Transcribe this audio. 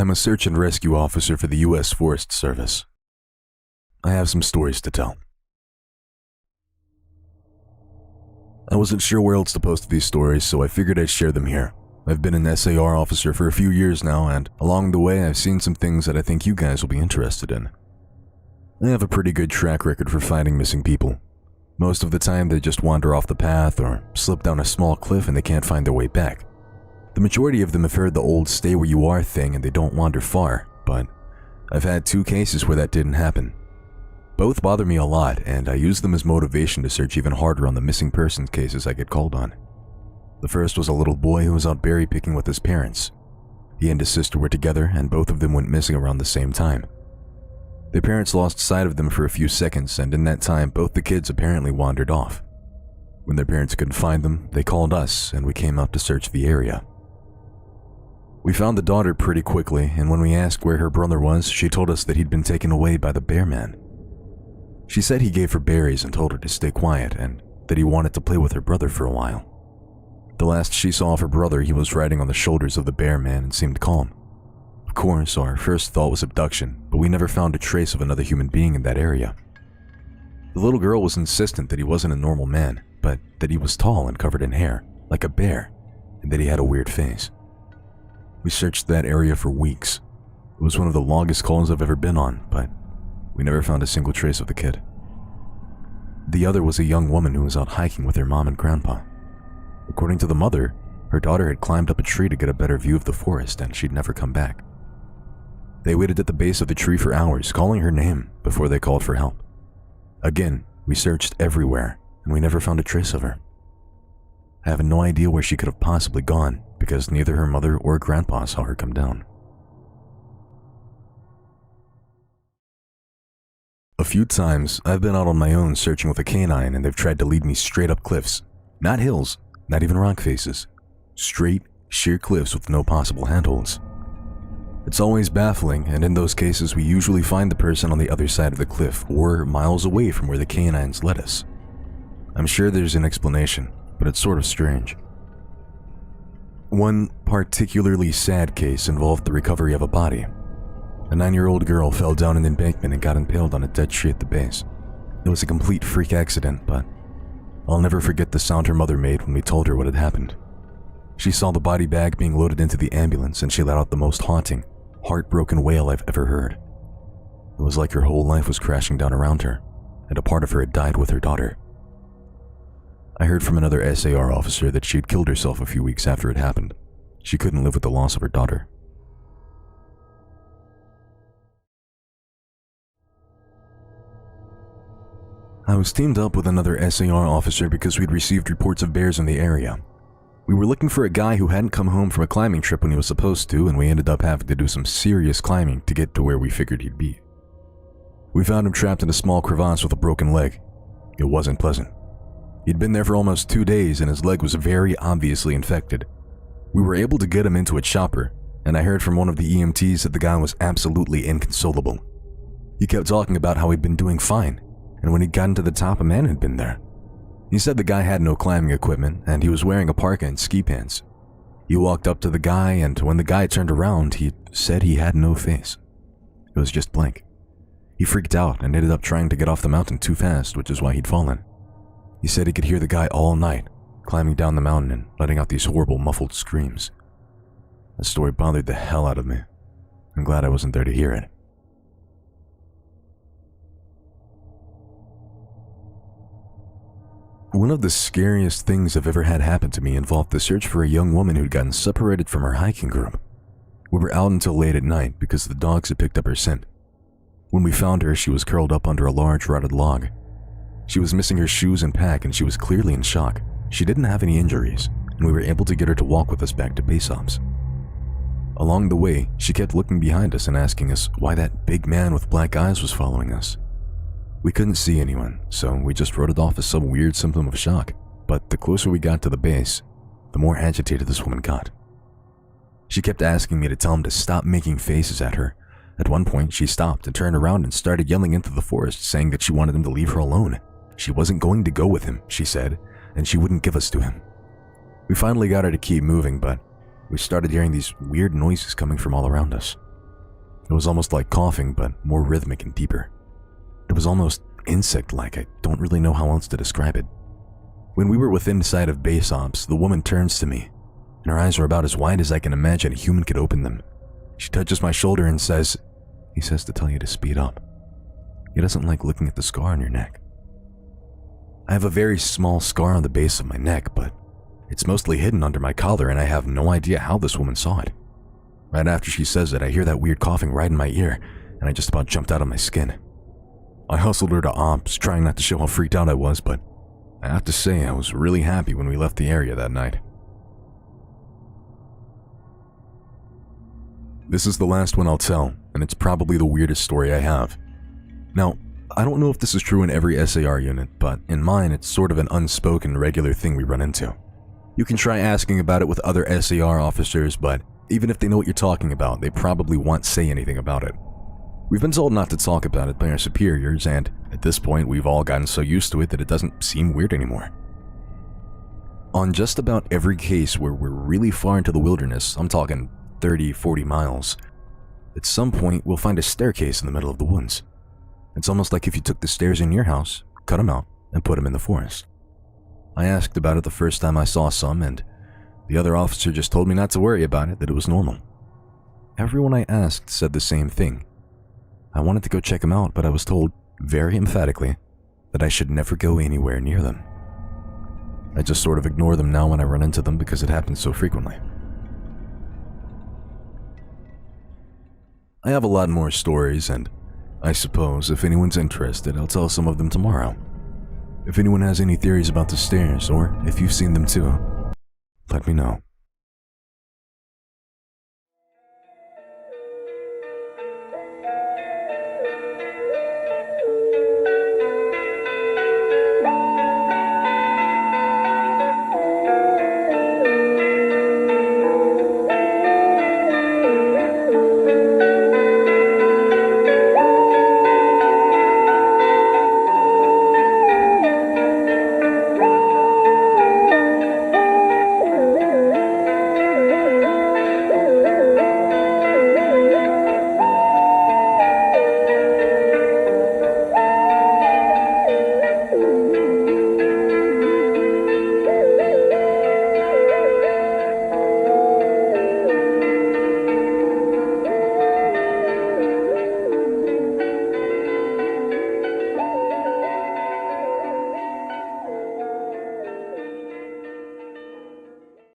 I'm a search and rescue officer for the U.S. Forest Service. I have some stories to tell. I wasn't sure where else to post these stories, so I figured I'd share them here. I've been an SAR officer for a few years now, and along the way I've seen some things that I think you guys will be interested in. I have a pretty good track record for finding missing people. Most of the time they just wander off the path or slip down a small cliff and they can't find their way back. The majority of them have heard the old stay where you are thing and they don't wander far, but I've had 2 cases where that didn't happen. Both bother me a lot, and I use them as motivation to search even harder on the missing persons cases I get called on. The first was a little boy who was out berry picking with his parents. He and his sister were together, and both of them went missing around the same time. Their parents lost sight of them for a few seconds, and in that time, both the kids apparently wandered off. When their parents couldn't find them, they called us, and we came out to search the area. We found the daughter pretty quickly, and when we asked where her brother was, she told us that he'd been taken away by the bear man. She said he gave her berries and told her to stay quiet, and that he wanted to play with her brother for a while. The last she saw of her brother, he was riding on the shoulders of the bear man and seemed calm. Of course, our first thought was abduction, but we never found a trace of another human being in that area. The little girl was insistent that he wasn't a normal man, but that he was tall and covered in hair, like a bear, and that he had a weird face. We searched that area for weeks. It was one of the longest calls I've ever been on, but we never found a single trace of the kid. The other was a young woman who was out hiking with her mom and grandpa. According to the mother, her daughter had climbed up a tree to get a better view of the forest and she'd never come back. They waited at the base of the tree for hours, calling her name before they called for help. Again, we searched everywhere and we never found a trace of her. I have no idea where she could have possibly gone because neither her mother or grandpa saw her come down. A few times, I've been out on my own searching with a canine and they've tried to lead me straight up cliffs. Not hills, not even rock faces. Straight, sheer cliffs with no possible handholds. It's always baffling, and in those cases we usually find the person on the other side of the cliff or miles away from where the canines led us. I'm sure there's an explanation, but it's sort of strange. One particularly sad case involved the recovery of a body. A 9-year-old girl fell down an embankment and got impaled on a dead tree at the base. It was a complete freak accident, but I'll never forget the sound her mother made when we told her what had happened. She saw the body bag being loaded into the ambulance and she let out the most haunting, heartbroken wail I've ever heard. It was like her whole life was crashing down around her, and a part of her had died with her daughter. I heard from another SAR officer that she had killed herself a few weeks after it happened. She couldn't live with the loss of her daughter. I was teamed up with another SAR officer because we'd received reports of bears in the area. We were looking for a guy who hadn't come home from a climbing trip when he was supposed to, and we ended up having to do some serious climbing to get to where we figured he'd be. We found him trapped in a small crevasse with a broken leg. It wasn't pleasant. He'd been there for almost 2 days and his leg was very obviously infected. We were able to get him into a chopper, and I heard from one of the EMTs that the guy was absolutely inconsolable. He kept talking about how he'd been doing fine, and when he'd gotten to the top, a man had been there. He said the guy had no climbing equipment, and he was wearing a parka and ski pants. He walked up to the guy, and when the guy turned around, he said he had no face. It was just blank. He freaked out and ended up trying to get off the mountain too fast, which is why he'd fallen. He said he could hear the guy all night, climbing down the mountain and letting out these horrible muffled screams. The story bothered the hell out of me. I'm glad I wasn't there to hear it. One of the scariest things I've ever had happen to me involved the search for a young woman who'd gotten separated from her hiking group. We were out until late at night because the dogs had picked up her scent. When we found her, she was curled up under a large rotted log. She was missing her shoes and pack, and she was clearly in shock. She didn't have any injuries, and we were able to get her to walk with us back to base ops. Along the way, she kept looking behind us and asking us why that big man with black eyes was following us. We couldn't see anyone, so we just wrote it off as some weird symptom of shock, but the closer we got to the base, the more agitated this woman got. She kept asking me to tell him to stop making faces at her. At one point, she stopped and turned around and started yelling into the forest, saying that she wanted him to leave her alone. She wasn't going to go with him, she said, and she wouldn't give us to him. We finally got her to keep moving, but we started hearing these weird noises coming from all around us. It was almost like coughing, but more rhythmic and deeper. It was almost insect-like. I don't really know how else to describe it. When we were within sight of base ops, the woman turns to me, and her eyes are about as wide as I can imagine a human could open them. She touches my shoulder and says, "He says to tell you to speed up. He doesn't like looking at the scar on your neck." I have a very small scar on the base of my neck, but it's mostly hidden under my collar, and I have no idea how this woman saw it. Right after she says it, I hear that weird coughing right in my ear, and I just about jumped out of my skin. I hustled her to ops, trying not to show how freaked out I was, but I have to say I was really happy when we left the area that night. This is the last one I'll tell, and it's probably the weirdest story I have. Now, I don't know if this is true in every SAR unit, but in mine it's sort of an unspoken regular thing we run into. You can try asking about it with other SAR officers, but even if they know what you're talking about, they probably won't say anything about it. We've been told not to talk about it by our superiors, and at this point we've all gotten so used to it that it doesn't seem weird anymore. On just about every case where we're really far into the wilderness, I'm talking 30, 40 miles, at some point we'll find a staircase in the middle of the woods. It's almost like if you took the stairs in your house, cut them out, and put them in the forest. I asked about it the first time I saw some, and the other officer just told me not to worry about it, that it was normal. Everyone I asked said the same thing. I wanted to go check them out, but I was told, very emphatically, that I should never go anywhere near them. I just sort of ignore them now when I run into them because it happens so frequently. I have a lot more stories, and I suppose if anyone's interested, I'll tell some of them tomorrow. If anyone has any theories about the stairs, or if you've seen them too, let me know.